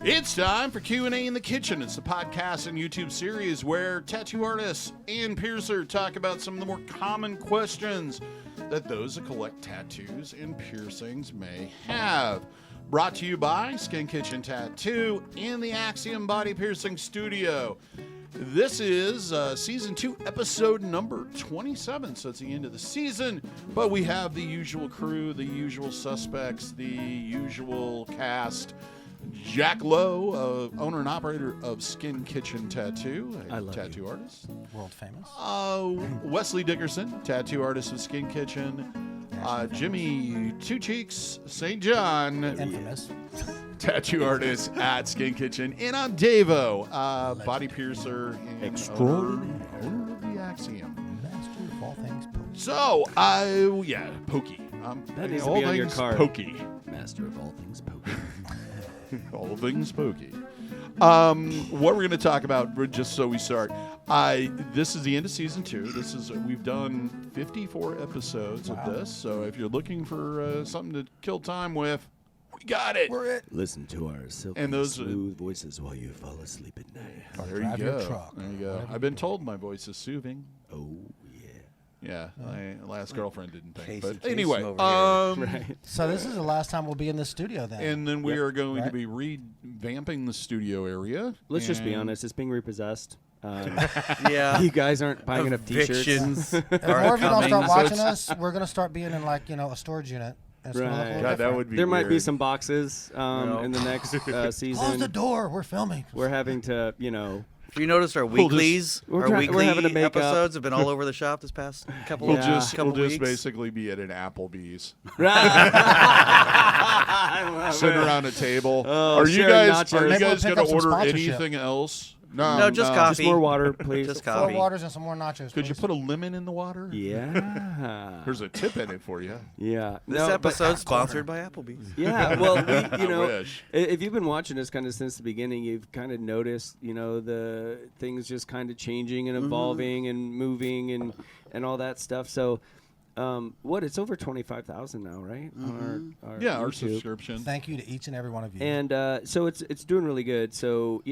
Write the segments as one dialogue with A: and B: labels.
A: It's time for Q&A in the Kitchen. It's the podcast and YouTube series where tattoo artists and piercer talk about some of the more common questions that those that collect tattoos and piercings may have. Brought to you by Skin Kitchen Tattoo and the Axiom Body Piercing Studio. This is Season 2, Episode number 27, so it's the end of the season, but we have the usual crew, the usual suspects, the usual cast. Jack Lowe, owner and operator of Skin Kitchen Tattoo, a tattoo artist.
B: World famous.
A: Westley Dickerson, tattoo artist of Skin Kitchen. Jimmy Two Cheeks St. John,
B: Infamous.
A: tattoo artist at Skin Kitchen. And I'm DaVo, body piercer and owner of the Axiom.
B: Master of all things pokey.
A: So, pokey.
C: That needs to
A: all
C: be on your
A: things
C: card.
A: Pokey.
C: Master of all things pokey.
A: All things pokey. What we're going to talk about, just so we start, this is the end of season 2. We've done 54 episodes of this. So if you're looking for something to kill time with, we got it.
B: We're it.
C: Listen to our silky,
A: And those
C: smooth voices while you fall asleep at night.
A: There
B: Drive
A: you
B: your
A: go.
B: truck.
A: There you go. I've been told my voice is soothing.
C: Oh,
A: Yeah, my last girlfriend didn't think.
D: Casey
A: But anyway,
C: right.
B: So this is the last time we'll be in the studio then.
A: and then we
C: Yep.
A: are going to
B: Right.
A: be revamping the studio area.
C: Let's just be
A: And
C: honest. It's being repossessed.
D: Yeah.
C: You guys aren't buying enough T-shirts.
D: Evictions
B: if
D: are
B: more of you don't
D: coming.
B: start
A: So
B: watching
A: it's-
B: us, we're going to start being in a storage unit. And it's gonna look a
C: Right.
B: little
A: God, that
B: different.
A: would be
C: There might be
A: weird.
C: some boxes in the next
B: Close the
C: season.
B: door. We're filming.
C: We're having to,
D: If you noticed, our
A: We'll just-
D: weeklies,
C: we're
D: our
C: try- we're
D: weekly
C: having to make up.
D: episodes have been all over the shop this past couple
A: We'll
D: of
A: just
D: couple
A: we'll just
D: weeks.
A: basically be at an Applebee's,
C: I love
A: sitting
C: it.
A: around a table.
C: Oh,
A: are you
C: sharing
A: guys
C: nachos.
B: Maybe we'll
A: going
B: pick
A: to
B: up some
A: order
B: sponsorship.
A: anything else?
D: No, just coffee.
C: Just more water, please.
D: Just
B: 4
D: coffee.
B: waters and some more nachos.
A: Could you
B: please.
A: put a lemon in the water?
C: Yeah.
A: There's a tip in it for you.
C: Yeah.
D: This
C: No, but-
D: episode's sponsored by Applebee's.
C: Yeah, well,
A: I wish.
C: if you've been watching us kind of since the beginning, you've kind of noticed, the things just kind of changing and evolving and moving and all that stuff. So, it's over 25,000 now, right? On our
A: Yeah, our
C: YouTube.
A: subscription.
B: Thank you to each and every one of you.
C: And so it's doing really good. So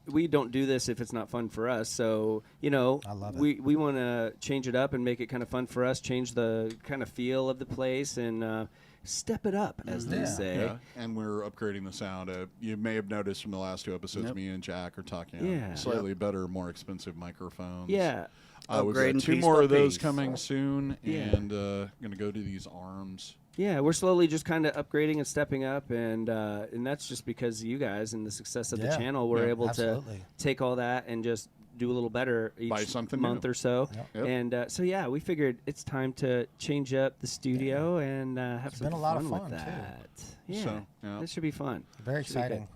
C: we don't do this if it's not fun for us. So
B: I love it.
C: we want to change it up and make it kind of fun for us. Change the kind of feel of the place and step it up, as they
B: Yeah.
C: say.
A: Yeah, and we're upgrading the sound. You may have noticed from the last 2 episodes,
D: Yep.
A: me and Jack are talking
C: Yeah.
A: slightly better, more expensive microphones.
C: Yeah.
A: We've got
D: Upgrading
A: 2
D: piece
A: more
D: by
A: of those
D: piece.
A: coming soon,
C: Yeah.
A: and going to go to these arms.
C: Yeah, we're slowly just kind of upgrading and stepping up, and that's just because of you guys and the success of the
B: Yeah.
C: channel. We're
A: Yeah.
C: able
B: Absolutely.
C: to take all that and just do a little better
A: Buy
C: each
A: something
C: month
A: new.
C: or so.
B: Yep.
A: Yep.
C: And so we figured it's time to change up the studio and have
B: It's
C: some
B: been a lot of
C: with
B: fun, too.
C: that. Yeah,
A: So, yeah.
C: this should be fun.
B: Very
C: Should be good.
B: exciting.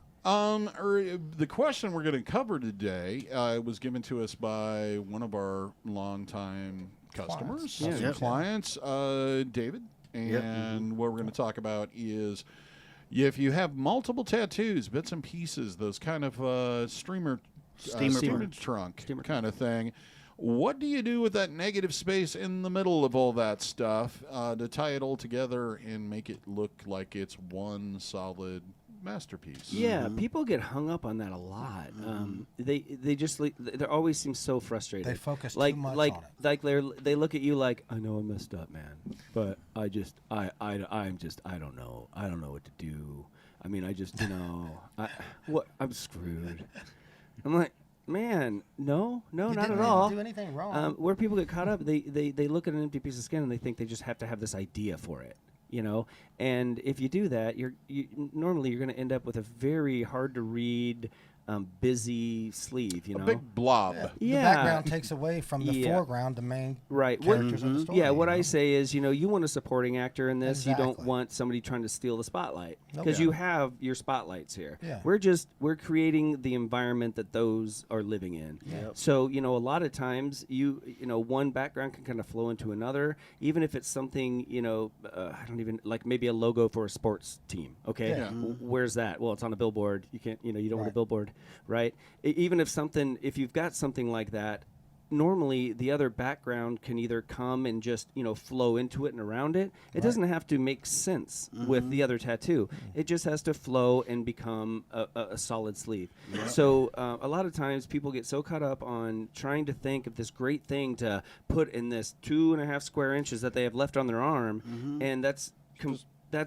A: The question we're going to cover today was given to us by one of our longtime customers,
B: Clients.
C: Yeah.
A: clients, David. And what we're going to talk about is if you have multiple tattoos, bits and pieces, those kind of steamer trunk kind of thing. What do you do with that negative space in the middle of all that stuff to tie it all together and make it look like it's one solid masterpiece?
C: Yeah, people get hung up on that a lot. They just they always seem so frustrated.
B: They focus
C: like
B: too much
C: like
B: on it.
C: like they look at you like, I know I messed up, man, but I don't know what to do. I mean, I just I'm screwed. I'm like, man, no,
B: You
C: not
B: didn't
C: at all.
B: do anything wrong.
C: Where people get caught up, they look at an empty piece of skin and they think they just have to have this idea for it, And if you do that, normally you're going to end up with a very hard to read, busy sleeve.
A: A big blob.
B: The background takes away from the
C: Yeah.
B: foreground, the main
C: Right.
B: characters of the story.
C: Yeah, what I say is, you want a supporting actor in this. You don't
B: Exactly.
C: want somebody trying to steal the spotlight
B: Nope.
C: because
B: Yeah.
C: you have your spotlights here.
B: Yeah.
C: We're creating the environment that those are living in.
D: Yep.
C: So, a lot of times one background can kind of flow into another, even if it's something, I don't even like maybe a logo for a sports team. Okay.
B: Yeah.
C: Where's that? Well, it's on a billboard. You can't, you don't want a
B: Right.
C: billboard, right? Even if you've got something like that, normally the other background can either come and just, flow into it and around it. It doesn't have to make sense with the other tattoo. It just has to flow and become a solid sleeve. Yep. So a lot of times people get so caught up on trying to think of this great thing to put in this 2.5 square inches that they have left on their arm, and that's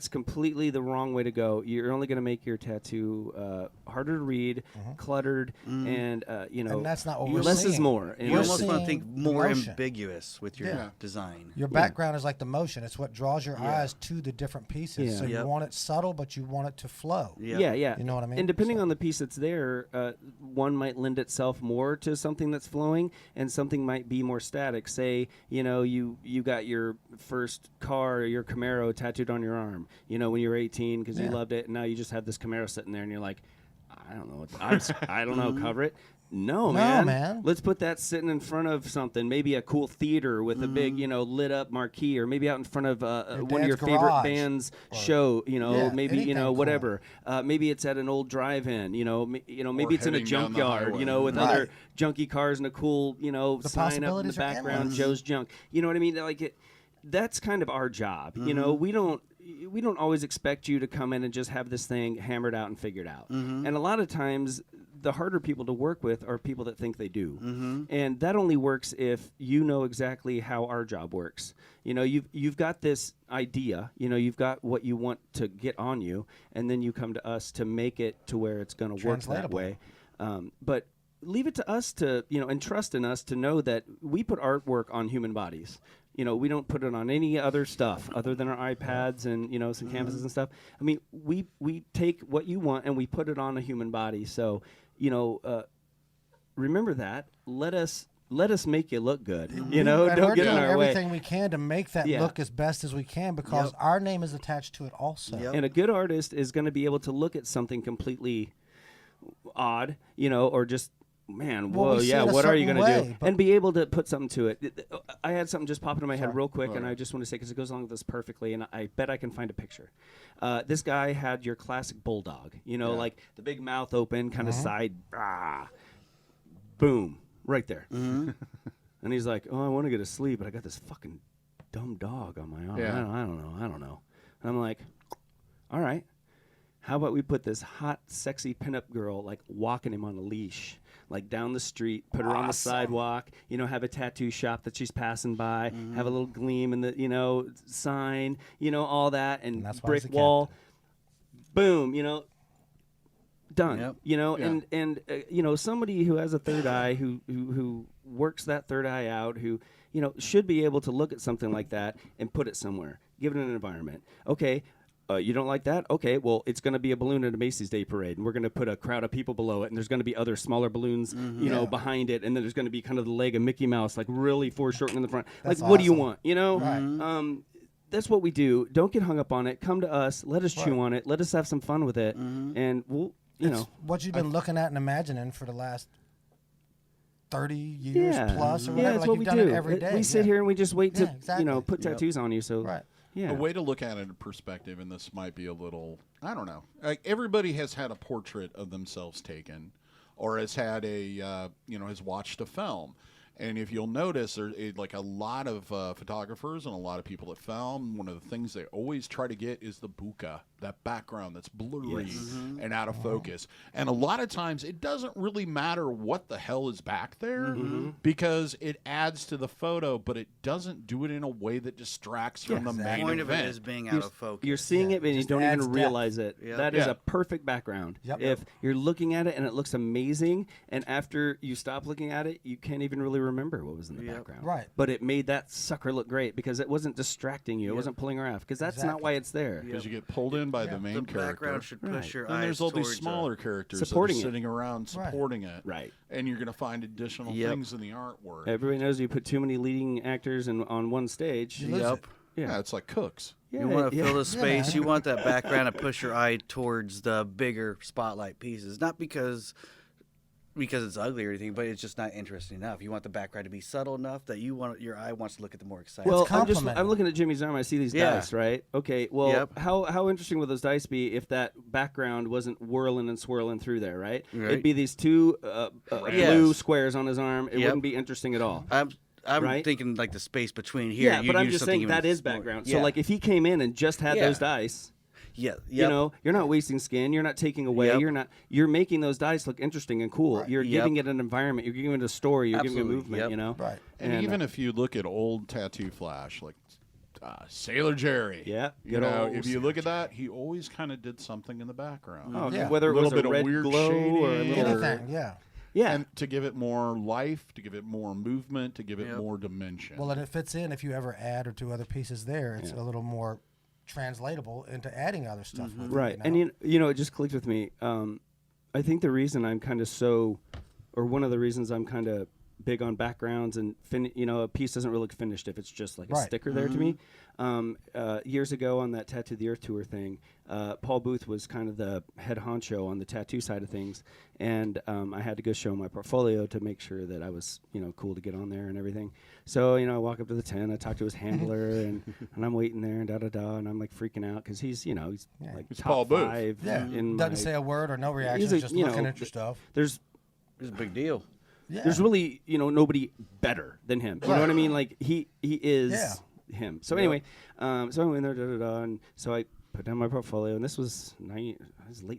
C: completely the wrong way to go. You're only going to make your tattoo harder to read, cluttered, and
B: and that's not what we're
C: less
B: seeing.
C: is more.
D: You almost want to think more
B: motion.
D: ambiguous with your design.
B: Your background is like the motion. It's what draws your eyes to the different pieces.
C: Yeah.
B: So you want it subtle, but you want it to flow.
C: Yeah.
B: You know what I mean?
C: And depending on the piece that's there, one might lend itself more to something that's flowing, and something might be more static. Say, you got your first car, your Camaro, tattooed on your arm. When you were 18 because you loved it, and now you just have this Camaro sitting there, and you're like, I don't know, I don't know, cover it. No, man. Let's put that sitting in front of something, maybe a cool theater with a big, lit up marquee, or maybe out in front of one of your favorite band's show, maybe, whatever. Cool. Maybe it's at an old drive-in, maybe it's in a junkyard, with other junky cars and a cool, sign up in the background, Joe's Junk. You know what I mean? That's kind of our job. We don't always expect you to come in and just have this thing hammered out and figured out. And a lot of times, the harder people to work with are people that think they do. And that only works if you know exactly how our job works. You've got this idea, you've got what you want to get on you, and then you come to us to make it to where it's going to work that way. But leave it to us to, and trust in us to know that we put artwork on human bodies. We don't put it on any other stuff other than our iPads and, some canvases and stuff. I mean, we take what you want and we put it on a human body. So, remember that. Let us make you look good. Don't get in our way.
B: We're doing everything we can to make that look as best as we can because our name is attached to it also.
C: And a good artist is going to be able to look at something completely odd, or just, man, what are you going to do? And be able to put something to it. I had something just pop into my head real quick, and I just want to say, because it goes along with this perfectly, and I bet I can find a picture. This guy had your classic bulldog, like the big mouth open, kind of side, boom, right there. And he's like, I want to get to sleep, but I got this fucking dumb dog on my arm. I don't know. And I'm like, all right, how about we put this hot, sexy pinup girl, walking him on a leash, down the street, put her on the sidewalk, have a tattoo shop that she's passing by, have a little gleam in the, sign, all that, and brick wall, boom, done, and somebody who has a third eye, who works that third eye out, who, should be able to look at something like that and put it somewhere, give it an environment. Okay. You don't like that? Okay, well, it's going to be a balloon at a Macy's Day Parade, and we're going to put a crowd of people below it, and there's going to be other smaller balloons, behind it, and then there's going to be kind of the leg of Mickey Mouse, really foreshortened in the front. That's what do you want? Right. That's what we do. Don't get hung up on it. Come to us. Let us chew on it. Let us have some fun with it, and we'll,
B: it's what you've been looking at and imagining for the last 30 years plus, or whatever.
C: That's what
B: you've
C: we
B: done
C: do.
B: It every day.
C: We sit here and we just wait to, put tattoos on you. So.
B: Right.
C: Yeah.
A: A way to look at it in perspective, and this might be a little, I don't know. Everybody has had a portrait of themselves taken, or has had has watched a film. And if you'll notice, there's a lot of photographers and a lot of people that film, one of the things they always try to get is the bokeh, that background that's blurry and out of focus. And a lot of times it doesn't really matter what the hell is back there because it adds to the photo, but it doesn't do it in a way that distracts from the main
D: The point
A: event.
D: of it is being out of focus.
C: You're seeing it, but you don't even realize it.
D: Yep.
C: That is a perfect background.
B: Yep.
C: If you're looking at it and it looks amazing, and after you stop looking at it, you can't even really remember what was in the background.
B: Right.
C: But it made that sucker look great because it wasn't distracting you. It wasn't pulling her off because that's not why it's there.
A: Because you get pulled in by the main
D: The
A: character.
D: background should push your
A: And
D: eyes
A: there's all these
D: towards,
A: smaller characters
C: supporting
A: that are
C: it.
A: sitting around supporting it.
C: Right.
A: And you're going to find additional things in the artwork.
C: Everybody knows you put too many leading actors on one stage.
D: Yep.
A: Yeah, it's like cooks.
C: Yeah,
D: You want to fill the space. You want that background to push your eye towards the bigger spotlight pieces. Not because because it's ugly or anything, but it's just not interesting enough. You want the background to be subtle enough that your eye wants to look at the more exciting.
C: Well,
B: It's
C: I'm looking at Jimmy's arm. I see these dice, right? Okay. Well,
D: Yep.
C: how interesting would those dice be if that background wasn't whirling and swirling through there, right?
D: Right.
C: It'd be these two blue
D: Yes.
C: squares on his arm. It
D: Yep.
C: wouldn't be interesting at all.
D: I'm
C: right?
D: thinking like the space between here.
C: Yeah,
D: You'd
C: but I'm
D: use
C: just
D: something
C: saying that
D: even
C: is
D: more-
C: background.
D: Yeah.
C: So like if he came in and just had
D: Yeah.
C: those dice.
D: Yeah,
C: You know, you're not wasting skin. You're not taking away.
D: Yep.
C: You're making those dice look interesting and cool.
B: Right.
C: You're
D: Yep.
C: giving it an environment. You're giving it a story. You're giving it
D: Absolutely.
C: movement.
D: Yep.
C: You know,
B: Right.
A: And even if you look at old Tattoo Flash, like Sailor Jerry,
C: Yeah,
A: you
C: good
A: know,
C: old
A: if you look at that, he always kind of did something in the background.
C: oh,
B: Yeah.
C: whether it
A: Little
C: was
A: bit
C: a
A: of
C: red
A: weird
C: glow or a
A: shading
C: little,
A: or-
B: Anything, yeah.
C: yeah,
A: And to give it more life, to give it more movement, to give it
D: Yep.
A: more dimension.
B: Well, and it fits in if you ever add or two other pieces there. It's
C: Yeah.
B: a little more translatable into adding other stuff. With it,
C: right.
B: you
C: And
B: know?
C: you know, it just clicked with me. I think the reason I'm kind of or one of the reasons I'm kind of big on backgrounds and you know, a piece doesn't really look finished if it's just like a
B: Right.
C: sticker there to me. Years ago on that Tattoo the Earth tour thing, Paul Booth was kind of the head honcho on the tattoo side of things, and I had to go show my portfolio to make sure that I was, you know, cool to get on there and everything. So, you know, I walk up to the tent, I talk to his handler, and I'm waiting there and and I'm like freaking out because he's, you know, he's
B: Yeah.
C: like
A: He's
C: top
A: Paul Booth.
C: 5
B: yeah,
C: in
B: doesn't
C: my-
B: say a word or no reaction,
C: He's a-
B: just
C: you
B: looking
C: know,
B: at your stuff.
C: There's
D: It's a big deal.
B: Yeah.
C: there's really, you know, nobody better than him. You know what I mean? Like he is him. So anyway, so I went there, and so I put down my portfolio, and this was late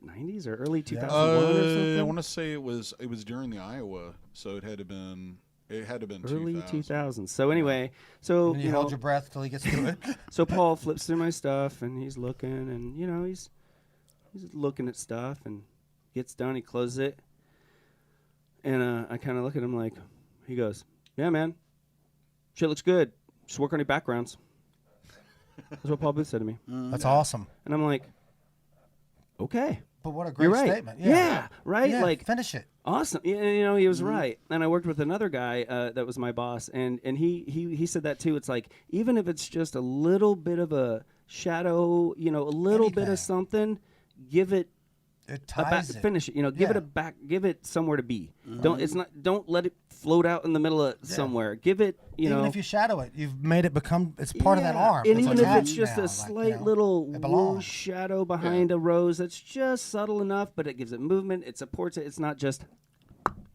C: '90s or early 2001 or something.
A: I want to say it was during the Iowa, so it had to been
C: Early
A: 2000.
C: 2000s. So anyway, so
B: And you hold your breath till he gets through it.
C: so Paul flips through my stuff, and he's looking, and you know he's looking at stuff, and gets done. He closes it, and I kind of look at him like, he goes, "Yeah, man, shit looks good. Just work on your backgrounds." That's what Paul Booth said to me,
B: That's awesome.
C: and I'm like, "Okay,
B: But what a great
C: you're right.
B: statement.
C: Yeah, right.
B: Yeah,
C: Like
B: finish it.
C: awesome. Yeah, you know, he was right. And I worked with another guy that was my boss, and he said that too. It's like even if it's just a little bit of a shadow, you know, a little bit
B: Anything.
C: of something, give it
B: It
C: a back,
B: ties it.
C: finish it. You know, give it
B: Yeah.
C: a back, give it somewhere to be. Don't let it float out in the middle of somewhere. Give it, you
B: Even
C: know.
B: if you shadow it, you've made it become it's part of that
C: Yeah,
B: arm.
C: And
B: It's
C: even if it's
B: attached
C: just
B: now,
C: a
B: like,
C: slight
B: you know,
C: little
B: it
C: whoosh
B: belongs.
C: shadow behind a rose that's just subtle enough, but it gives it movement, it supports it. It's not just,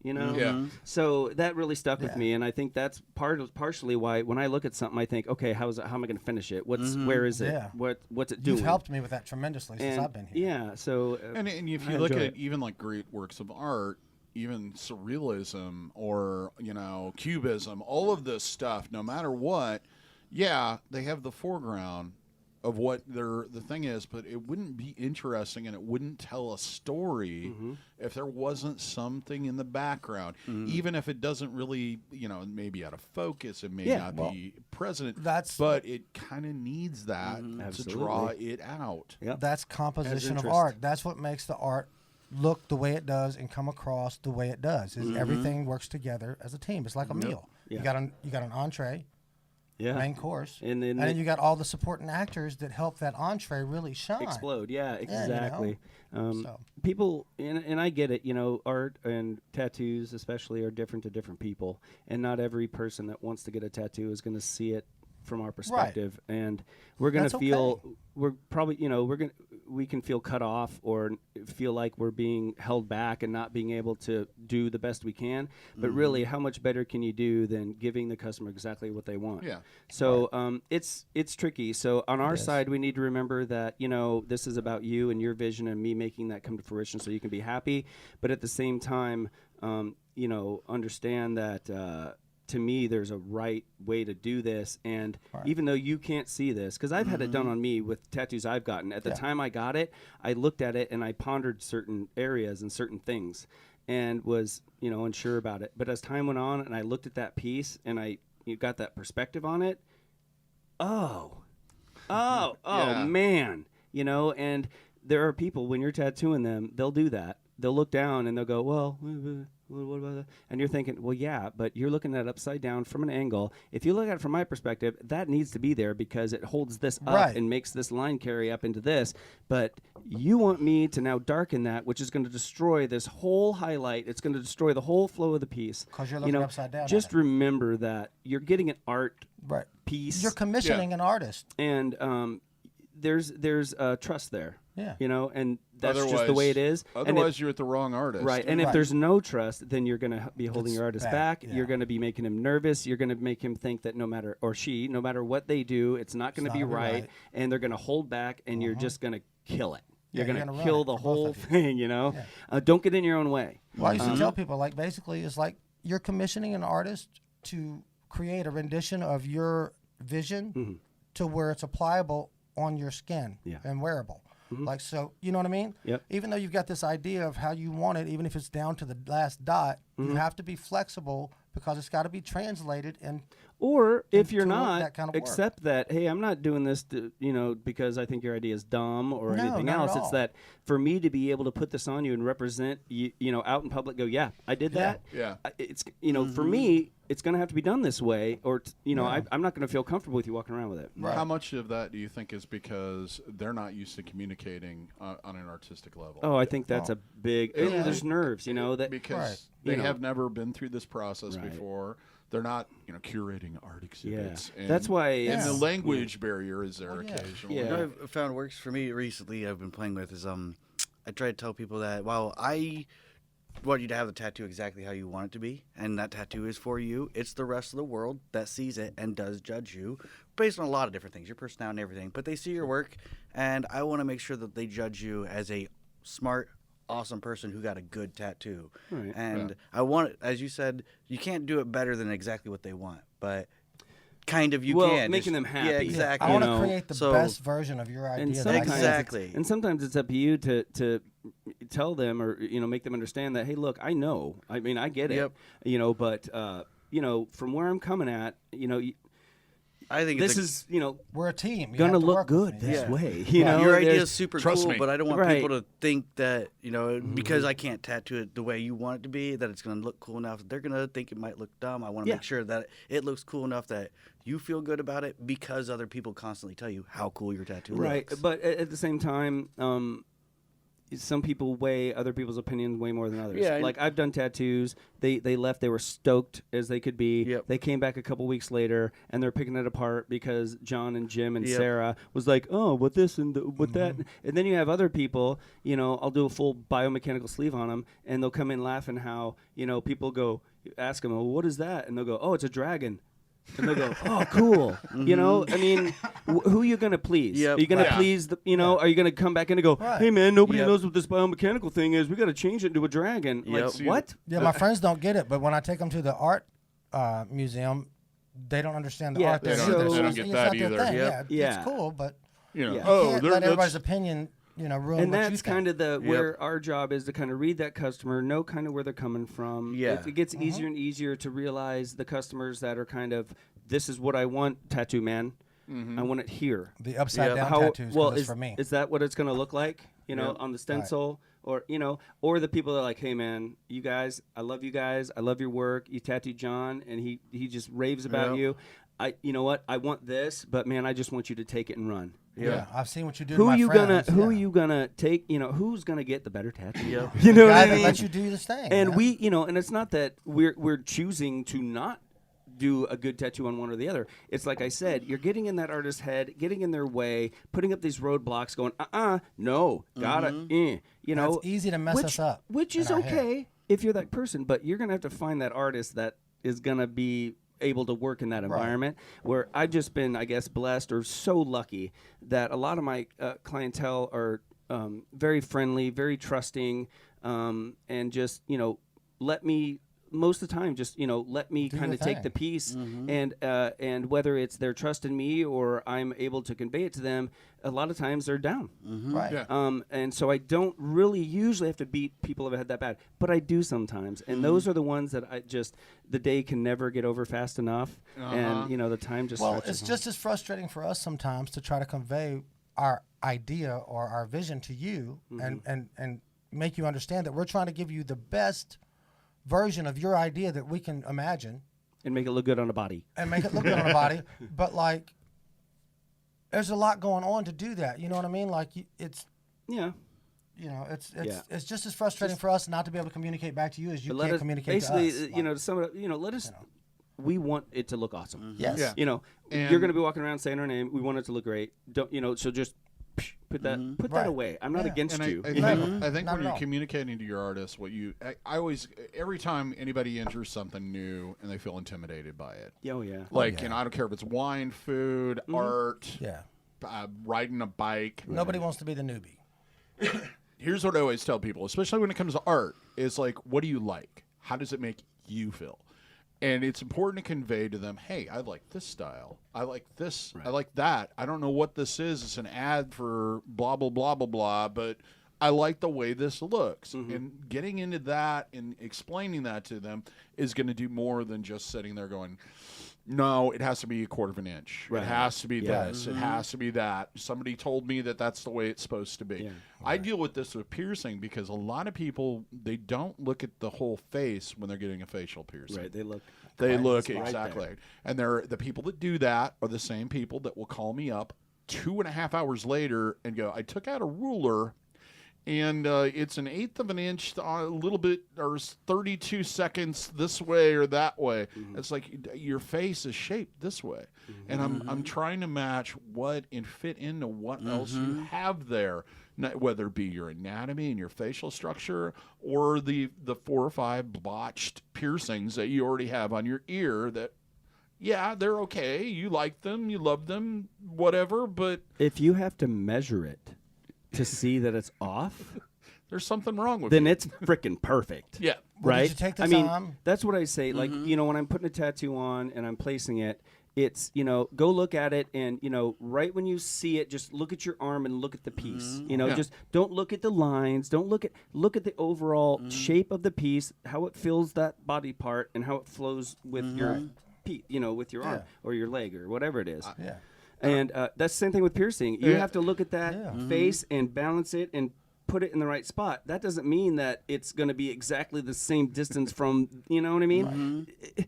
C: you know.
A: Yeah.
C: So that really stuck with
B: Yeah.
C: me, and I think that's partially why when I look at something, I think, okay, how am I going to finish it? Where is it?
B: Yeah.
C: What's it doing?
B: You've helped me with that tremendously since
C: And
B: I've been here.
C: yeah. So
A: And if
C: I
A: you look
C: enjoy
A: at
C: it.
A: even like great works of art, even surrealism or, you know, cubism, all of this stuff, no matter what, yeah, they have the foreground of what the thing is, but it wouldn't be interesting and it wouldn't tell a story if there wasn't something in the background. Even if it doesn't really, you know, maybe out of focus, it may
C: Yeah,
A: not be present,
B: that's-
A: but it kind of needs that to
C: Absolutely.
A: draw it out.
C: Yep.
B: That's composition of
C: interest.
B: art. That's what makes the art look the way it does and come across the way it does. Is everything works together as a team. It's like a meal.
C: Yeah.
B: You got an entree,
C: yeah.
B: main course,
C: And then
B: then you got all the supporting actors that help that entree really shine.
C: explode. Yeah,
B: you know.
C: exactly.
B: So-
C: People, and I get it. You know, art and tattoos, especially, are different to different people, and not every person that wants to get a tattoo is going to see it from our perspective. And we're going
B: That's
C: to feel
B: okay.
C: we're probably, you know, we can feel cut off or feel like we're being held back and not being able to do the best we can. But really, how much better can you do than giving the customer exactly what they want?
A: Yeah.
C: So it's tricky. So on our side, we need to remember that, you know, this is about you and your vision and me making that come to fruition so you can be happy. But at the same time, you know, understand that to me, there's a right way to do this. And even though you can't see this, because I've had it done on me with tattoos I've gotten. At the time I got it, I looked at it and I pondered certain areas and certain things and was, you know, unsure about it. But as time went on and I looked at that piece and you got that perspective on it,
A: Yeah.
C: man, you know, and there are people when you're tattooing them, they'll do that. they'll look down and they'll go, well, what about that? And you're thinking, well, yeah, but you're looking at it upside down from an angle. If you look at it from my perspective, that needs to be there because it holds this up and makes this line carry up into this. But you want me to now darken that, which is going to destroy this whole highlight. It's going to destroy the whole flow of the piece.
B: Because you're looking upside down.
C: Just remember that you're getting an art piece.
B: You're commissioning an artist.
C: And there's trust there.
B: Yeah.
C: And that's just the way it is.
A: Otherwise, you're at the wrong artist.
C: Right. And if there's no trust, then you're going to be holding your artist back.
B: Yeah.
C: You're going to be making him nervous. You're going to make him think that no matter what they do, it's not going to be right. And they're going to hold back, and you're just going to kill it. You're going to kill the whole thing, Yeah. Don't get in your own way.
B: Well, I used to tell people, basically, it's like you're commissioning an artist to create a rendition of your vision to where it's applicable on your skin and wearable. So, you know what I mean?
C: Yep.
B: Even though you've got this idea of how you want it, even if it's down to the last dot, you have to be flexible because it's got to be translated.
C: Or if you're not,
B: that kind of work.
C: accept that, hey, I'm not doing this because I think your idea is dumb or anything
B: not
C: else.
B: at
C: It's
B: all.
C: that for me to be able to put this on you and represent you, out in public, go, yeah, I did that.
A: Yeah.
C: It's, for me, it's going to have to be done this way, or I'm not going to feel comfortable with you walking around with it.
B: Right.
A: How much of that do you think is because they're not used to communicating on an artistic level?
C: Oh, I think that's a big. There's nerves, that
A: because they have never been through this process before. They're not, curating art exhibits.
C: Yeah. That's why.
A: And the language barrier is there occasionally.
C: Yeah.
D: What I've found works for me recently, I've been playing with is I try to tell people that while I want you to have the tattoo exactly how you want it to be, and that tattoo is for you, it's the rest of the world that sees it and does judge you based on a lot of different things, your personality and everything. But they see your work, and I want to make sure that they judge you as a smart, awesome person who got a good tattoo.
C: Right.
D: And I want, as you said, you can't do it better than exactly what they want, but kind of you can.
C: Making them happy.
D: Yeah, exactly.
B: I want to create the best version of your idea.
C: And
B: that I can.
D: exactly.
C: And sometimes it's up to you to tell them or make them understand that, hey, look, I know. I mean, I get it. But from where I'm coming at,
D: I think
C: this is
B: we're a team. You
C: gonna
B: have to
C: look
B: work
C: good
B: with me.
C: this way.
D: Your idea is super
A: trust
D: cool,
A: me.
D: but I don't want
C: Right.
D: people to think that because I can't tattoo it the way you want it to be, that it's going to look cool enough. They're going to think it might look dumb. I want to make sure that it looks cool enough that you feel good about it because other people constantly tell you how cool your tattoo
C: Right.
D: looks.
C: But at the same time, some people weigh other people's opinions way more than others.
D: Yeah,
C: like I've done tattoos. They left. They were stoked as they could be.
D: Yep.
C: They came back a couple weeks later and they're picking it apart because John and Jim and Sarah was like, oh, what this and what that. And then you have other people. I'll do a full biomechanical sleeve on them, and they'll come in laughing how people go ask them, well, what is that? And they'll go, oh, it's a dragon. And they'll go, oh, cool. I mean, who are you going to please?
D: Yep.
C: Are you going to please, are you going to come back in and go, hey, man, nobody knows what this biomechanical thing is. We got to change it into a dragon.
D: Yep.
C: Like, what?
B: Yeah, my friends don't get it, but when I take them to the art museum, they don't understand the art there
C: they
B: either.
C: don't
B: So
A: get
B: it's
A: that
B: not their
A: either.
B: thing.
C: Yep.
B: Yeah, it's cool, but
C: Yeah.
B: you can't let everybody's
A: that's
B: opinion, ruin
C: And
B: what you
C: that's
B: think.
C: kind of where our job is to kind of read that customer, know kind of where they're coming from.
D: Yeah.
C: It gets easier and easier to realize the customers that are kind of, this is what I want, tattoo man. I want it here.
B: The upside down
C: How-
B: tattoos,
C: well,
B: 'cause it's
C: is,
B: for me.
C: is that what it's going to look like? On the stencil, or or the people that are like, hey man, you guys, I love you guys, I love your work. You tattooed John, and he just raves about you. You know what? I want this, but man, I just want you to take it and run.
B: Yeah, I've seen what you do.
C: Who
B: to my
C: are you
B: friends.
C: Who are you gonna take? Who's gonna get the better tattoo?
D: Yep.
C: You know
B: The
C: what
B: guy
C: I
B: that
C: mean?
B: lets you do this thing.
C: And
B: man.
C: we, and it's not that we're choosing to not do a good tattoo on one or the other. It's like I said, you're getting in that artist's head, getting in their way, putting up these roadblocks, going, no, gotta,
B: It's easy to mess us up.
C: Which
B: in
C: is
B: our
C: okay
B: head.
C: if you're that person, but you're gonna have to find that artist that is gonna be able to work in that environment where I've just been, I guess, blessed or so lucky that a lot of my clientele are very friendly, very trusting, and just, let me, most of the time, just, let me kind of take the piece and whether it's their trust in me or I'm able to convey it to them, a lot of times they're down.
B: Right.
A: Yeah.
C: And so I don't really usually have to beat people if I had that bad, but I do sometimes. And those are the ones that I just, the day can never get over fast enough. And, the time just
B: Well,
C: stretches
B: it's just as frustrating for us sometimes to try to convey our idea or our vision to you and make you understand that we're trying to give you the best version of your idea that we can imagine.
C: And make it look good on a body.
B: And make it look good on a body. But, like, there's a lot going on to do that. You know what I mean? Like, it's...
C: Yeah.
B: You know, it's just as frustrating for us not to be able to communicate back to you as you can't communicate to us.
C: Basically, you know, to sum it up, you know, let us... We want it to look awesome.
B: Yes.
A: Yeah.
C: You know, you're going to be walking around saying our name. We want it to look great. Don't, you know, so just put that
B: Right.
C: away. I'm not against you.
A: I think
B: Not
A: when
B: at
A: you're
B: all.
A: communicating to your artists, I always, every time anybody enters something new and they feel intimidated by it.
C: Oh, yeah.
A: Like, you know, I don't care if it's wine, food, art,
B: Yeah.
A: Riding a bike.
B: Nobody wants to be the newbie.
A: Here's what I always tell people, especially when it comes to art, is like, what do you like? How does it make you feel? And it's important to convey to them, hey, I like this style. I like this.
C: Right.
A: I like that. I don't know what this is. It's an ad for blah, blah, blah, blah, blah, but I like the way this looks. And getting into that and explaining that to them is going to do more than just sitting there going, no, it has to be a quarter of an inch.
C: Right.
A: It has to be
C: Yeah.
A: this. It has to be that. Somebody told me that that's the way it's supposed to be.
C: Yeah.
A: I deal with this with piercing because a lot of people, they don't look at the whole face when they're getting a facial piercing.
C: Right. They look...
A: They look
C: right
A: exactly.
C: there.
A: And they're the people that do that are the same people that will call me up 2.5 hours later and go, I took out a ruler and it's an eighth of an inch, a little bit, or 32 seconds this way or that way. It's like your face is shaped this way. And I'm trying to match what and fit into what else you have there. Whether it be your anatomy and your facial structure or the 4 or 5 botched piercings that you already have on your ear that, yeah, they're okay. You like them, you love them, whatever, but
C: If you have to measure it to see that it's off,
A: there's something wrong with
C: then
A: it.
C: it's freaking perfect.
A: Yeah.
B: Well,
C: Right?
B: did you take the
C: I mean,
B: time?
C: that's what I say. Like, you know, when I'm putting a tattoo on and I'm placing it, it's, you know, go look at it and, you know, right when you see it, just look at your arm and look at the piece. You know,
A: Yeah.
C: just don't look at the lines. Don't look at the overall shape of the piece, how it fills that body part and how it flows with your you know, with your arm or your leg or whatever it is.
B: Yeah.
C: And that's the same thing with piercing. You
A: Yeah.
C: have to look at that face and balance it and put it in the right spot. That doesn't mean that it's going to be exactly the same distance from, you know what I mean?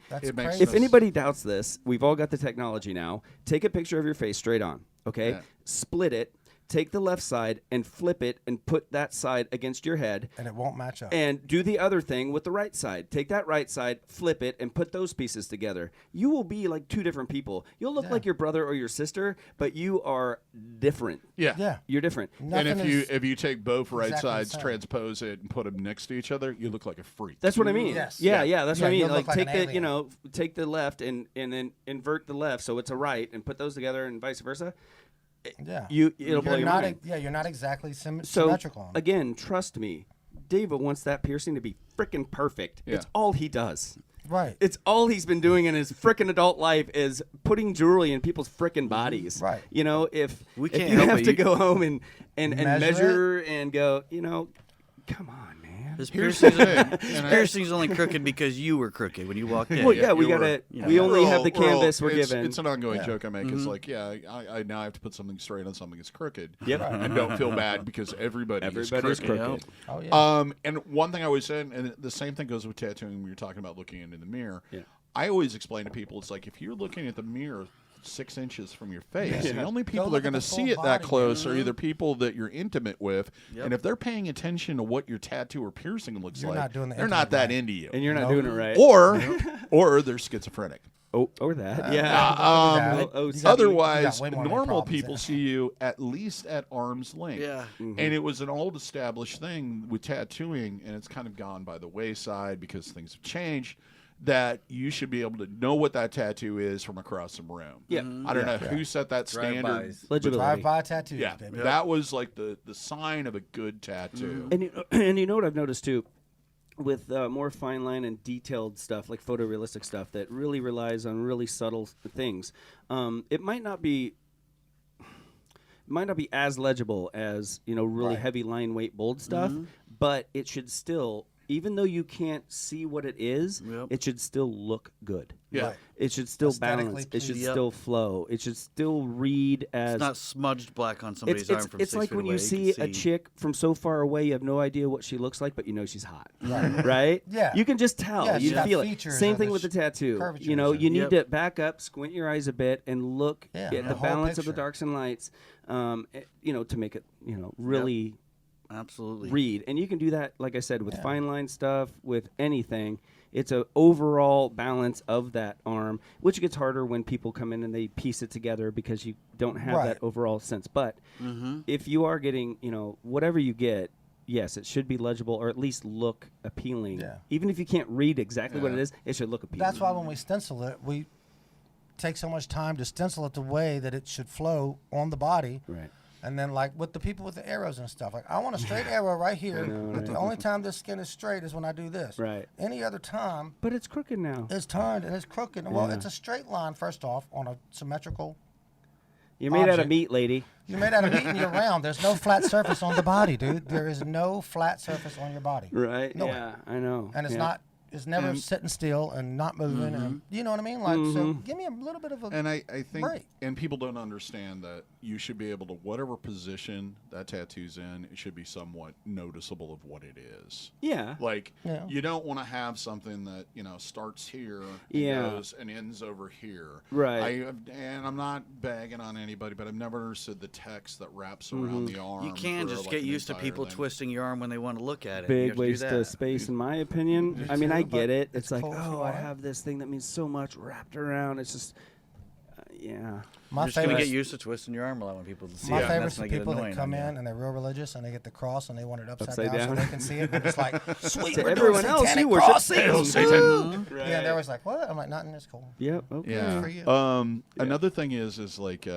B: That's
A: It makes
B: crazy.
C: If anybody doubts this, we've all got the technology now. Take a picture of your face straight on, okay?
A: Yeah.
C: Split it. Take the left side and flip it and put that side against your head.
B: And it won't match up.
C: And do the other thing with the right side. Take that right side, flip it, and put those pieces together. You will be like two different people. You'll look like your brother or your sister, but you are different.
A: Yeah.
B: Yeah.
C: You're different.
A: And
B: Nothing is
A: if you take both right
B: exactly the
A: sides,
B: same.
A: transpose it, and put them next to each other, you look like a freak.
C: That's what I mean.
B: Yes.
C: Yeah, that's what I mean.
B: you'll
C: Like
B: look like
C: take
B: an
C: the, you
B: alien.
C: know, take the left and then invert the left so it's a right and put those together and vice versa.
B: Yeah.
C: It'll blow your mind.
B: You're not exactly
C: So
B: symmetrical.
C: again, trust me, DaVo wants that piercing to be freaking perfect.
A: Yeah.
C: It's all he does.
B: Right.
C: It's all he's been doing in his freaking adult life is putting jewelry in people's freaking bodies.
B: Right.
C: You know, if
D: can't
C: you
D: help
C: have
D: it.
C: to go home and
B: Measure
C: measure and go, you know, come on, man.
D: His
A: Here's the
D: piercing's,
A: thing. and I-
D: piercing's only crooked because you were crooked when you walked in.
C: Well, yeah, we
A: you
C: gotta.
A: were-
C: We only
A: We're
C: have
A: all-
C: the
A: we're all-
C: canvas we're
A: it's,
C: given.
A: It's an ongoing
B: Yeah.
A: joke I make. It's like, yeah, I now have to put something straight on something that's crooked.
C: Yep.
A: And don't feel bad because everybody's
C: Everybody's
A: crooked.
C: crooked.
B: Oh yeah.
A: And one thing I always said, and the same thing goes with tattooing when you're talking about looking into the mirror.
C: Yeah.
A: I always explain to people, it's like if you're looking at the mirror 6 inches from your face,
C: Yeah.
A: the only people that
B: look
A: are
B: at
A: going to
B: the full
A: see it that
B: body.
A: close are either people that you're intimate with,
D: Yep.
A: and if they're paying attention to what your tattoo or piercing looks
B: You're
A: like,
B: not doing the
A: they're not
B: intimate
A: that
B: right.
A: into you.
C: And you're not
B: No.
C: doing it right.
A: Or they're schizophrenic.
C: or that. Yeah.
B: Yeah,
C: oh,
B: you
C: so
B: got-
A: Otherwise,
B: you got way more
A: normal
B: problems
A: people
B: there.
A: see you at least at arm's length.
D: Yeah.
A: And it was an old established thing with tattooing, and it's kind of gone by the wayside because things have changed, that you should be able to know what that tattoo is from across the room.
C: Yeah.
A: I don't know who set that standard.
D: Drive-bys.
C: Legibility.
B: Drive-by tattoos,
A: Yeah,
B: baby.
A: that was like the sign of a good tattoo.
C: And you know what I've noticed too, with more fine line and detailed stuff like photorealistic stuff that really relies on really subtle things. It might not be as legible as really
B: Right.
C: heavy line weight bold stuff, but it should still even though you can't see what it is, it should still look good.
A: Yeah.
B: Right.
C: It should still
B: Aesthetically
C: balance. It should
B: pleasing.
C: still flow. It should still read as
D: It's not smudged black on somebody's arm from 6
C: it's like
D: feet
C: when
D: away.
C: you see a chick from so far away, you have no idea what she looks like, but you know she's hot.
B: Right.
C: Right?
B: Yeah.
C: You can just tell.
B: Yeah,
C: you
B: she's got
C: feel it.
B: features
C: Same
B: of
C: thing
B: the
C: with the tattoo.
B: curvatures
C: You know,
B: and-
C: you need to back up, squint your eyes a bit, and look
B: Yeah,
C: at
B: the
C: the
B: whole
C: balance of the
B: picture.
C: darks and lights. To make it, really
D: Absolutely.
C: read. And you can do that, like I said, with fine line stuff, with anything. It's an overall balance of that arm, which gets harder when people come in and they piece it together because you don't have
B: Right.
C: that overall sense. But if you are getting, whatever you get, yes, it should be legible or at least look appealing.
B: Yeah.
C: Even if you can't read exactly what it is, it should look appealing.
B: That's why when we stencil it, we take so much time to stencil it the way that it should flow on the body.
C: Right.
B: And then, like with the people with the arrows and stuff, like I want a straight arrow right here. But the only time this skin is straight is when I do this.
C: Right.
B: Any other time,
C: But it's crooked now.
B: it's turned and it's crooked. Well, it's a straight line first off on a symmetrical.
C: You're made out of
B: object.
C: meat, lady.
B: You're made out of meat and you're round. There's no flat surface on the body, dude. There is no flat surface on your body.
C: Right?
B: No.
C: Yeah, I know.
B: And it's
C: Yeah.
B: not. It's never sitting still and not moving. And you know what I mean? Like, so give me a little bit of a.
A: And I think,
B: Right.
A: and people don't understand that you should be able to, whatever position that tattoo's in, it should be somewhat noticeable of what it is.
C: Yeah.
A: Like,
B: Yeah.
A: you don't want to have something that, starts here and
C: Yeah.
A: goes and ends over here.
C: Right.
A: And I'm not bagging on anybody, but I've never understood the text that wraps around the arm.
D: You can
A: for,
D: just
A: like,
D: get
A: an
D: used to
A: entire
D: people
A: thing.
D: twisting your arm when they want to look at it. You
C: Big
D: have to do
C: waste
D: that.
C: of space, in my opinion. I mean, I
B: too,
C: get
B: but
C: it.
B: it's
C: It's like,
B: cool if you
C: oh, I
B: want it.
C: have this thing that means so much wrapped around. It's just, yeah.
B: My
D: You're just gonna
B: favorite.
D: get used to twisting your arm a lot when people see
B: My
D: it. and
B: favorite's
D: that's
B: the
D: gonna get
B: people that
D: annoying
B: come
D: on you.
B: in and they're real religious and they get the cross and they want it upside,
C: Upside
B: down,
C: down.
B: so they can see it. And it's like, sweet,
C: To
B: we're
C: everyone
B: doing
C: else,
B: satanic
C: you worship
B: crosses.
C: Satan.
B: Woo! Yeah, they're always like, what? I'm like, nothing. It's cool.
C: Yep. Okay.
A: Yeah.
B: for you.
A: Another thing is like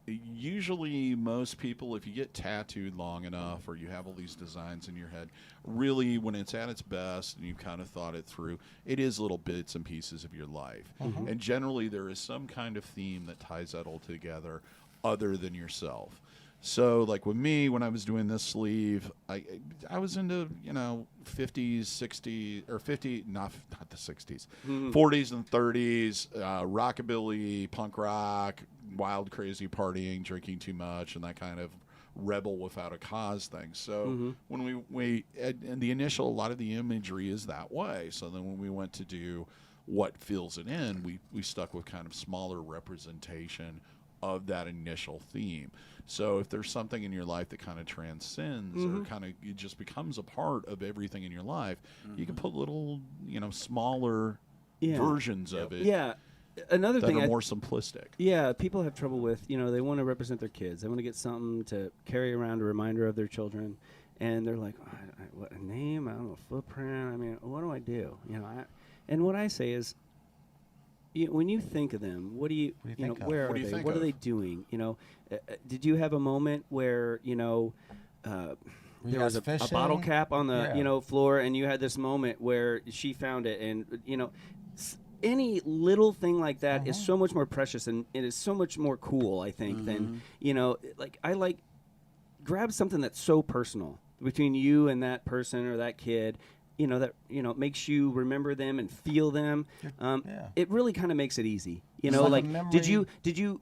A: usually most people, if you get tattooed long enough or you have all these designs in your head, really when it's at its best and you've kind of thought it through, it is little bits and pieces of your life. And generally there is some kind of theme that ties that all together other than yourself. So like with me, when I was doing this sleeve, I was into 50s, 60s, or 50, not the 60s, 40s and 30s, rockabilly, punk rock, wild, crazy partying, drinking too much, and that kind of rebel without a cause thing. So when we and the initial, a lot of the imagery is that way. So then when we went to do what fills it in, we stuck with kind of smaller representation of that initial theme. So if there's something in your life that kind of transcends or kind of it just becomes a part of everything in your life, you can put little, smaller versions of it
C: Yeah. Another
A: that
C: thing,
A: are more simplistic.
C: yeah, people have trouble with, they want to represent their kids. They want to get something to carry around, a reminder of their children. And they're like, what, a name? I don't know, a footprint? I mean, what do I do? And what I say is, when you think of them, what do you
B: think of?
C: where
A: What
C: are
A: do you
C: they?
A: think
C: What are
A: of?
C: they doing? Did you have a moment where, there was
B: guys
C: a bottle
B: fishing?
C: cap on the,
B: Yeah.
C: floor, and you had this moment where she found it, and, any little thing like that is so much more precious, and it is so much more cool, I think, than, grab something that's so personal between you and that person or that kid, that makes you remember them and feel them. It really kind of makes it easy.
B: It's like a
C: did you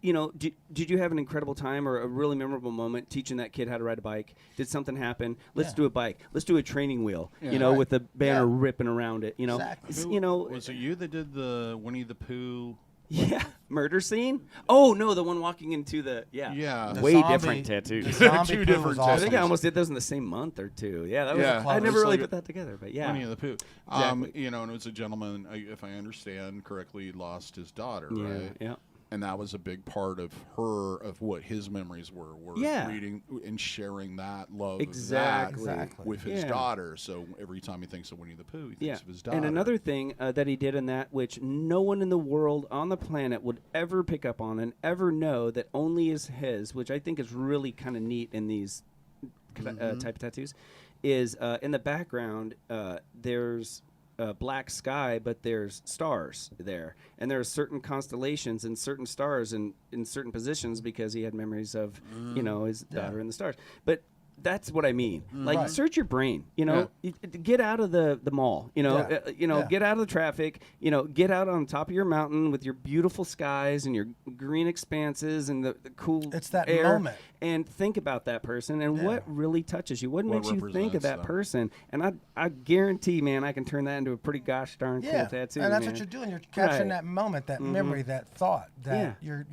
B: memory.
C: did you have an incredible time or a really memorable moment teaching that kid how to ride a bike? Did something happen? Let's do a bike. Let's do a training wheel.
A: Yeah.
C: With the banner
B: Yeah.
C: ripping around it.
B: Exactly.
A: Was it you that did the Winnie the Pooh?
C: Yeah, murder scene. Oh no, the one walking into the
A: Yeah.
B: The
C: way
B: zombie-
C: different tattoos.
B: the zombie
A: Two
B: poo
A: different
B: was
C: I
B: awesome.
C: think I almost did those in the same month or two. Yeah, that was.
A: Yeah.
C: I never
A: It's
C: really
A: like
C: put that together, but yeah.
A: Winnie the Pooh.
C: Exactly.
A: And it was a gentleman, if I understand correctly, lost his daughter,
C: Yeah,
A: right?
C: yeah.
A: And that was a big part of what his memories were
C: Yeah.
A: reading and sharing that love
C: Exactly.
A: of that
B: Exactly.
A: with his
C: Yeah.
A: daughter. So every time he thinks of Winnie the Pooh, he thinks of his daughter.
C: And another thing that he did in that, which no one in the world on the planet would ever pick up on and ever know, that only is his, which I think is really kind of neat in these type of tattoos, is in the background there's black sky, but there's stars there, and there are certain constellations and certain stars in certain positions because he had memories of his daughter in the stars. But that's what I mean. Like,
B: Right.
C: search your brain. You know, get out of the mall. You know, get out of the traffic. You know, get out on top of your mountain with your beautiful skies and your green expanses and the cool
B: It's that
C: air,
B: moment.
C: and think about that person and what really touches you. What makes you think of
A: represents
C: that
A: them.
C: person? And I guarantee, man, I can turn that into a pretty gosh darn cool tattoo.
B: and that's
C: man.
B: what you're doing. You're capturing
C: Right.
B: that moment, that memory, that thought. That you're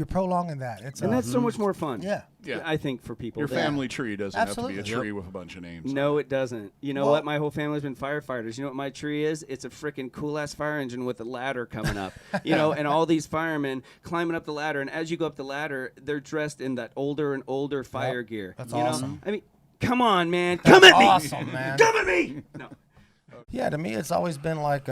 B: prolonging that. It's
C: And that's so much more fun.
B: Yeah.
A: Yeah.
C: I think for people.
A: Your
C: that-
A: family tree doesn't have to be a
B: Absolutely.
A: tree with a bunch of names.
C: No, it doesn't. You know
B: Well-
C: what? My whole family's been firefighters. You know what my tree is? It's a freaking cool ass fire engine with a ladder coming up. You know, and all these firemen climbing up the ladder. And as you go up the ladder, they're dressed in that older and older fire gear.
B: That's
C: you
B: awesome.
C: know? I mean, come on, man. Come at me.
B: awesome, man.
C: Come at me. No.
B: Yeah, to me, it's always been like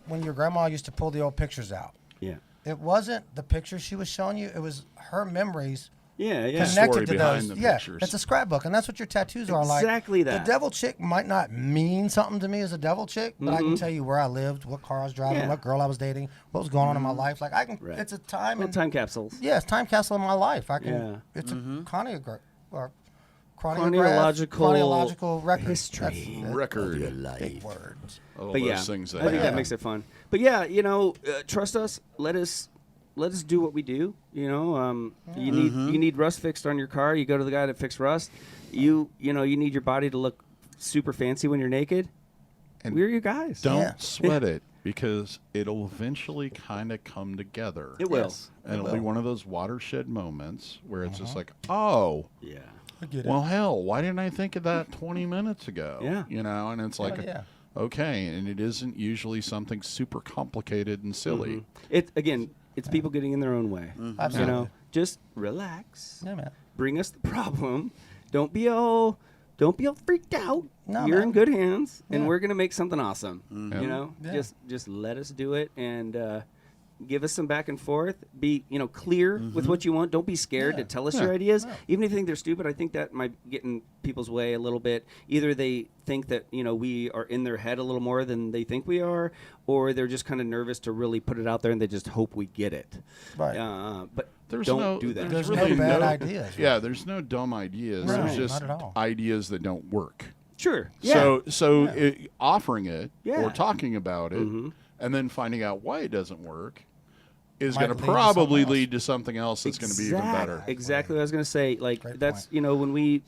B: when your grandma used to pull the old pictures out.
C: Yeah.
B: It wasn't the pictures she was showing you; it was her memories
C: Yeah, yeah.
B: connected
A: Story
B: to
A: behind
B: those.
A: the
B: Yeah,
A: pictures.
B: it's a scrapbook, and that's what your tattoos are like.
C: Exactly that.
B: The devil chick might not mean something to me as a devil chick, but I can tell you where I lived, what car I was driving,
C: Yeah.
B: what girl I was dating, what was going on in my life. Like I can,
C: Right.
B: it's a time
C: Little
B: and
C: time capsules.
B: yeah, it's time capsule in my life. I can.
C: Yeah.
B: It's a
C: Chronological
B: chronological record.
C: history.
B: That's
A: Record.
B: big words.
A: All
C: But
A: those
C: yeah,
A: things
C: I think
A: that
C: that makes it fun. But yeah, you know, trust us. Let us do what we do. You know, you need rust fixed on your car. You go to the guy that fixed rust. You know, you need your body to look super fancy when you're naked.
A: And
C: We're your guys.
A: Don't
B: Yeah.
A: sweat it because it'll eventually kind of come together.
C: It will.
B: Yes.
A: And it'll
B: will.
A: be one of those watershed moments where it's just like, oh,
C: Yeah.
B: I get it.
A: well, hell, why didn't I think of that 20 minutes ago?
C: Yeah.
A: You know, and it's like,
B: yeah.
A: okay, and it isn't usually something super complicated and silly.
C: It's people getting in their own way. You
B: Absolutely.
C: know, just relax.
B: Yeah, man.
C: Bring us the problem. Don't be all freaked out.
B: No,
C: You're
B: man.
C: in good hands, and
B: Yeah.
C: we're gonna make something awesome.
A: Yeah.
C: You know,
B: Yeah.
C: just let us do it and give us some back and forth. Be clear with what you want. Don't be scared to tell us your ideas, even if you think they're stupid. I think that might get in people's way a little bit. Either they think that we are in their head a little more than they think we are, or they're just kind of nervous to really put it out there and they just hope we get it.
B: Right.
C: But
A: There's
C: don't
A: no,
C: do that.
B: There's
A: really
B: no bad ideas.
A: Yeah, there's no dumb ideas.
B: Right.
A: There's just
B: Not at all.
A: ideas that don't work.
C: Sure. Yeah.
A: So offering it
C: Yeah.
A: or talking about it and then finding out why it doesn't work is
B: Might
A: going to
B: lead to
A: probably
B: something else.
A: lead to something else that's going to be even better.
C: Exactly what I was going to say. Like,
B: Great
C: that's,
B: point.
C: when we,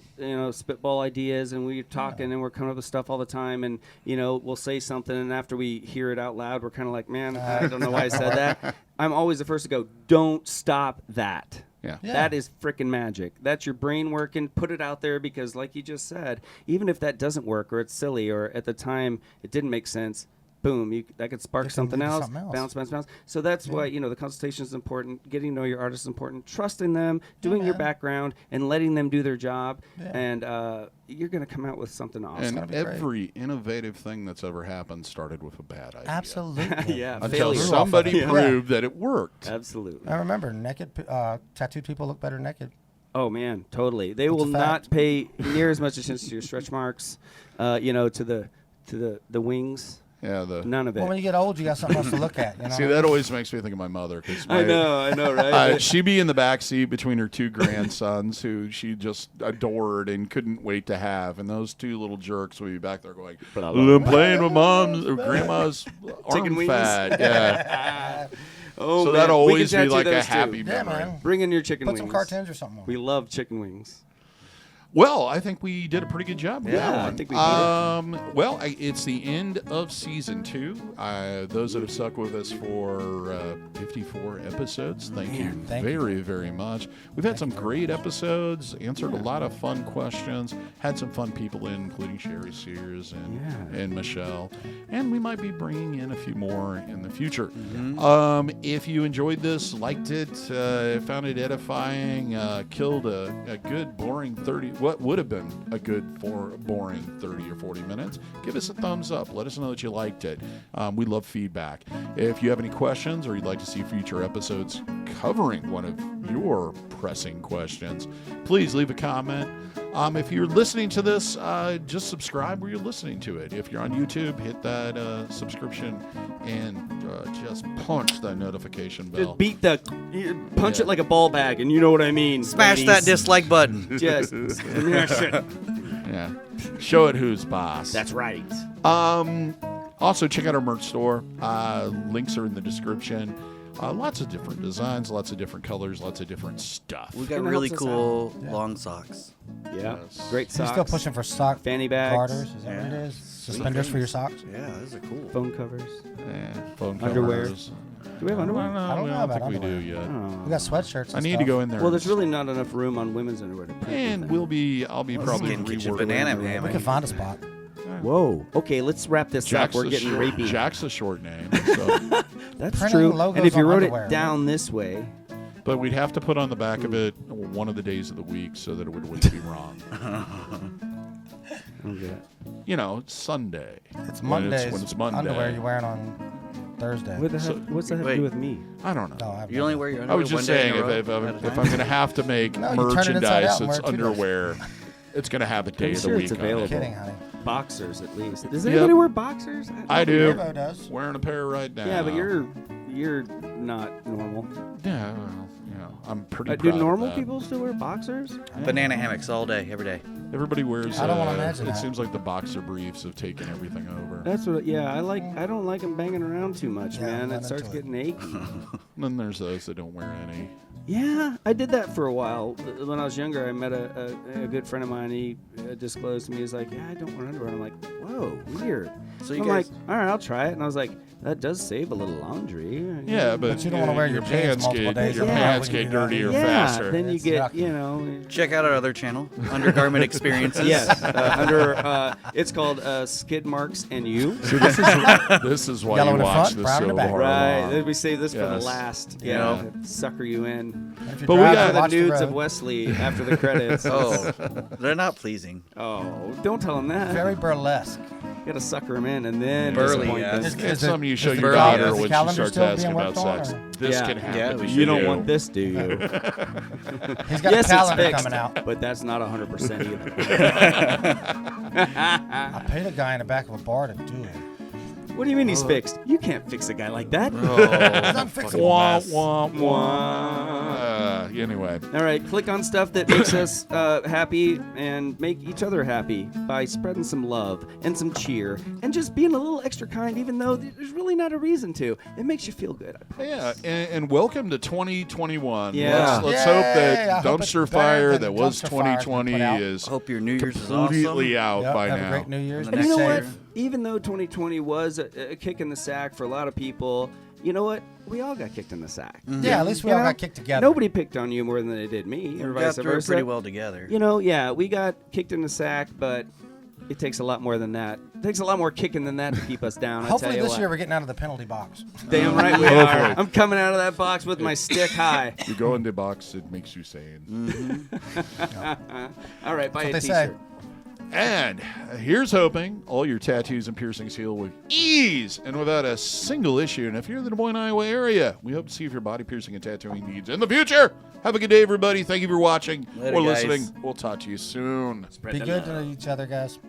C: spitball ideas and we're talking and we're coming up with stuff all the time and, we'll say something and after we hear it out loud, we're kind of like, man, I don't know why I said that. I'm always the first to go, don't stop that.
A: Yeah.
B: Yeah.
C: That is freaking magic. That's your brain working. Put it out there because, like you just said, even if that doesn't work or it's silly or at the time it didn't make sense, boom, that could spark
B: It can
C: something
B: lead to
C: else.
B: something else.
C: Bounce. So that's why, the consultation is important. Getting to know your artist is important. Trusting them, doing your
B: man.
C: background, and letting them do their job.
B: Yeah.
C: And you're going to come out with something awesome.
A: And
B: be great.
A: every innovative thing that's ever happened started with a bad idea.
B: Absolutely.
C: Yeah.
A: Until
C: failure.
A: somebody
B: Yeah.
A: proved that it worked.
C: Absolutely.
B: I remember tattooed people look better naked.
C: Oh man, totally. They
B: That's
C: will
B: a
C: not
B: fact.
C: pay near as much attention to your stretch marks, to the wings.
A: Yeah.
C: None of it.
B: Well, when you get old, you got something else to look at. You know?
A: See, that always makes me think of my mother. Cause
C: I know, right?
A: she'd be in the back seat between her two grandsons who she just adored and couldn't wait to have. And those two little jerks would be back there going, I'm playing with mom's or grandma's
C: Chicken
A: arm
C: wings.
A: fat. Yeah.
C: Oh,
A: So
C: man.
A: that'll
C: We
A: always
C: can
A: be
C: tattoo
A: like a
C: those too.
A: happy
B: Yeah,
A: memory.
B: man.
C: Bring in your chicken
B: Put
C: wings.
B: some cartoons or something on.
C: We love chicken wings.
A: Well, I think we did a pretty good job with
C: Yeah,
A: that
C: I
A: one.
C: think we did.
A: Well, it's the end of season 2. Those that have stuck with us for 54 episodes, thank you
B: Thank you.
A: very, very much. We've had some great episodes, answered a lot of fun questions, had some fun people in, including Sherry Sears and Michelle. And we might be bringing in a few more in the future. If you enjoyed this, liked it, found it edifying, killed a good boring 30, what would have been a good boring 30 or 40 minutes, give us a thumbs up. Let us know that you liked it. We love feedback. If you have any questions or you'd like to see future episodes covering one of your pressing questions, please leave a comment. If you're listening to this, just subscribe where you're listening to it. If you're on YouTube, hit that subscription and just punch that notification bell.
C: Just punch it like a ball bag, and you know what I mean.
D: Smash that dislike button.
C: Just smash it.
A: Yeah. Show it who's boss.
C: That's right.
A: Also, check out our merch store. Links are in the description. Lots of different designs, lots of different colors, lots of different stuff.
D: We got
C: And it
D: really
C: helps us
D: cool long socks.
C: Yeah.
A: Yes.
C: Great
B: You're
C: socks.
B: still pushing for sock
C: Fanny bags.
B: garters. Is that what it is? Suspenders for your socks?
D: Yeah, those are cool.
C: Phone covers.
A: Phone
C: Underwear.
A: covers.
C: Do we have underwear?
B: I don't
A: we
B: know
A: don't
B: about
A: think we do
B: underwear.
A: yet.
C: Oh.
B: We got sweatshirts.
A: I
B: And
A: need to
B: stuff.
A: go in there.
C: Well, there's really not enough room on women's underwear to print
A: And
C: anything.
A: I'll be probably
D: Skin Kitchen
A: reworking
D: banana
A: it.
D: man.
B: We can find a spot.
C: Whoa. Okay, let's wrap this up. We're getting rapey.
A: Jack's a short name, so.
C: That's
B: Printing
C: true.
B: logos
C: And if you
B: on
C: wrote
B: underwear.
C: it down this way,
A: But we'd have to put on the back of it one of the days of the week so that it wouldn't be wrong.
C: okay.
A: You know, Sunday.
B: It's
A: When
B: Mondays.
A: when it's Monday.
B: Underwear you're wearing on Thursday.
C: What's that have to do with me?
A: I don't know.
B: No, I have
D: You
B: no
D: only
B: idea.
D: wear your
A: I
D: underwear
A: was just
D: one day
A: saying,
D: in a row
A: if
D: at a
A: I'm
D: time?
A: going to have to make
B: No, you turn it inside
A: merchandise
B: out and wear
A: that's
B: it 2 days.
A: underwear, it's going to have a day
C: I'm
A: of the
C: sure
A: week
C: it's
A: on
C: available.
A: it.
B: Kidding, honey.
C: Boxers, at least. Does
A: Yep.
C: anybody wear boxers?
A: I do.
B: DaVo does.
A: Wearing a pair right now.
C: Yeah, but you're not normal.
A: Yeah, well, you know, I'm pretty
C: Do
A: proud of
C: normal
A: that.
C: people still wear boxers?
D: Banana hammocks all day, every day.
A: Everybody wears.
B: I don't wanna imagine
A: It
B: that.
A: seems like the boxer briefs have taken everything over.
C: That's what. Yeah, I don't like them banging around too much,
B: Yeah,
C: man.
B: I'm
C: It
B: not
C: starts
B: into it.
C: getting achy.
A: And then there's those that don't wear any.
C: Yeah, I did that for a while. When I was younger, I met a good friend of mine. He disclosed to me, he's like, yeah, I don't wear underwear. I'm like, whoa, weird.
D: So you
C: I'm
D: guys,
C: like, all right, I'll try it. And I was like, that does save a little laundry.
A: Yeah, but
B: you don't wanna wear your pants multiple days
A: Your
C: in a row
A: pants
B: when you
A: get
B: do that.
A: dirtier
C: yeah,
A: faster.
C: then you
B: It's
C: get,
B: yucky.
C: you know.
D: check out our other channel, Undergarment Experiences.
C: Yes, it's called Skid Marks and You.
A: See, this is why
B: Yellow
A: you
B: in the
A: watch
B: front,
A: this
B: brown in
A: so
B: the back.
A: hard.
C: Right, we save this for the
A: Yes.
C: last,
A: Yeah.
C: sucker you in.
B: If you're
A: But we
B: driving,
A: got
C: For the
B: watch
C: nudes of
B: road.
C: Wesley after the credits.
D: Oh, they're not pleasing.
C: Oh, don't tell him that.
B: Very burlesque.
C: You gotta sucker him in and then
D: Burly,
C: disappoint
D: yeah.
C: them.
B: Is-
A: It's
B: is
A: something you show
B: is
A: your
D: the
A: daughter
B: calendar
A: when she
B: still
A: starts
B: being
A: asking about
B: worked on,
A: sex.
B: or-
A: This
C: Yeah.
A: can happen.
D: Yeah, we
A: to
C: You don't
A: you.
C: want this, do you?
B: He's got
C: yes,
B: a calendar
C: it's fixed,
B: coming out.
C: but that's not 100% either.
B: I paid a guy in the back of a bar to do it.
C: What do you mean he's fixed? You can't fix a guy like that.
B: It's unfixable.
A: Wah,
B: mess.
A: wah,
C: Wah.
A: wah. Anyway,
C: All right, click on stuff that makes us happy and make each other happy by spreading some love and some cheer and just being a little extra kind, even though there's really not a reason to. It makes you feel good. I
A: yeah,
C: promise.
A: and welcome to 2021.
C: Yeah.
A: Let's hope
B: Yay,
A: that
B: I hope it's
A: dumpster
B: better
A: fire
B: than
A: that was
B: dumpster fire we
A: 2020
B: put out.
A: is
D: Hope your New Year's is
A: completely
D: awesome.
A: out
B: Yep,
A: by
B: have
A: now.
B: a great New Year's.
D: And
C: And you know what?
B: Safe.
C: Even though 2020 was a kick in the sack for a lot of people, you know what? We all got kicked in the sack.
B: Yeah, at least we
C: You
B: all
C: know,
B: got kicked together.
C: Nobody picked on you more than they did me, or
D: We
C: vice
D: got through it
C: versa.
D: pretty well together.
C: You know, yeah, we got kicked in the sack, but it takes a lot more than that. It takes a lot more kicking than that to keep us down. I
B: Hopefully
C: tell you
B: this year
C: what.
B: we're getting out of the penalty box.
C: Damn right we
A: Hopefully.
C: are. I'm coming out of that box with my stick high.
A: You go in the box, it makes you sane.
C: All right, buy
B: That's
C: a
B: what they say.
C: t-shirt.
A: And here's hoping all your tattoos and piercings heal with ease and without a single issue. And if you're in the Des Moines, Iowa area, we hope to see if your body piercing and tattooing needs in the future. Have a good day, everybody. Thank you for watching
D: Later,
A: or
D: guys.
A: listening. We'll talk to you soon.
C: Spread
B: Be
C: the
B: good
C: love.
B: to each other, guys.